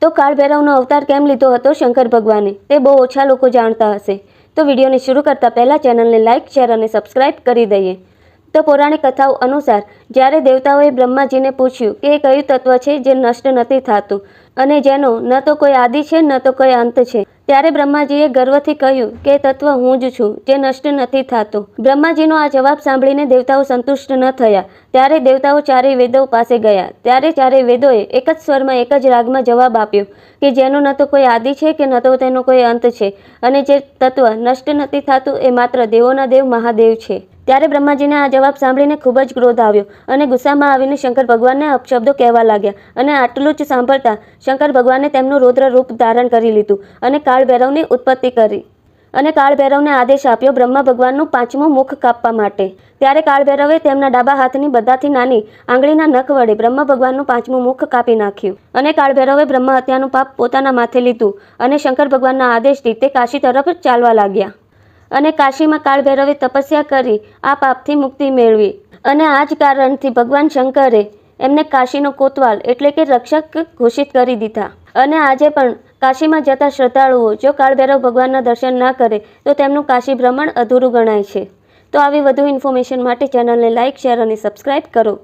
તો કાળભૈરવનો અવતાર કેમ લીધો હતો શંકર ભગવાને તે બહુ ઓછા લોકો જાણતા હશે। તો વિડીયોને શરૂ કરતાં પહેલાં ચેનલને લાઇક, શેર અને સબસ્ક્રાઇબ કરી દઈએ। તો પૌરાણિક કથાઓ અનુસાર જ્યારે દેવતાઓએ બ્રહ્માજીને પૂછ્યું કે એ કયું તત્વ છે જે નષ્ટ નથી થતું અને જેનો ન તો કોઈ આદિ છે ન તો કોઈ અંત છે, ત્યારે બ્રહ્માજીએ ગર્વથી કહ્યું કે એ તત્વ હું જ છું જે નષ્ટ નથી થતું। બ્રહ્માજીનો આ જવાબ સાંભળીને દેવતાઓ સંતુષ્ટ ન થયા। ત્યારે દેવતાઓ ચારેય વેદો પાસે ગયા। ત્યારે ચારેય વેદોએ એક જ સ્વરમાં એક જ રાગમાં જવાબ આપ્યો કે જેનો ન તો કોઈ આદિ છે કે ન તો તેનો કોઈ અંત છે અને જે તત્વ નષ્ટ નથી થતું એ માત્ર દેવોના દેવ મહાદેવ છે। ત્યારે બ્રહ્માજીને આ જવાબ સાંભળીને ખૂબ જ ક્રોધ આવ્યો અને ગુસ્સામાં આવીને શંકર ભગવાનને અપશબ્દો કહેવા લાગ્યા અને આટલું જ સાંભળતા શંકર ભગવાને તેમનું રૌદ્ર રૂપ ધારણ કરી લીધું અને કાળભૈરવની ઉત્પત્તિ કરી અને કાળભૈરવને આદેશ આપ્યો બ્રહ્મા ભગવાનનું 5મું મુખ કાપવા માટે। ત્યારે કાળભૈરવે તેમના ડાબા હાથની બધાથી નાની આંગળીના નખ વડે બ્રહ્મા ભગવાનનું 5મું મુખ કાપી નાખ્યું અને કાળભૈરવે બ્રહ્મા હત્યાનું પાપ પોતાના માથે લીધું અને શંકર ભગવાનના આદેશથી તે કાશી તરફ ચાલવા લાગ્યા અને કાશીમાં કાળભૈરવે તપસ્યા કરી આ પાપથી મુક્તિ મેળવી અને આ જ કારણથી ભગવાન શંકરે એમને કાશીનો કોતવાલ એટલે કે રક્ષક ઘોષિત કરી દીધા। અને આજે પણ કાશીમાં જતા શ્રદ્ધાળુઓ જો કાળભૈરવ ભગવાનના દર્શન ના કરે તો તેમનું કાશી ભ્રમણ અધૂરું ગણાય છે। તો આવી વધુ ઇન્ફોર્મેશન માટે ચેનલને લાઇક, શેર અને સબસ્ક્રાઇબ કરો।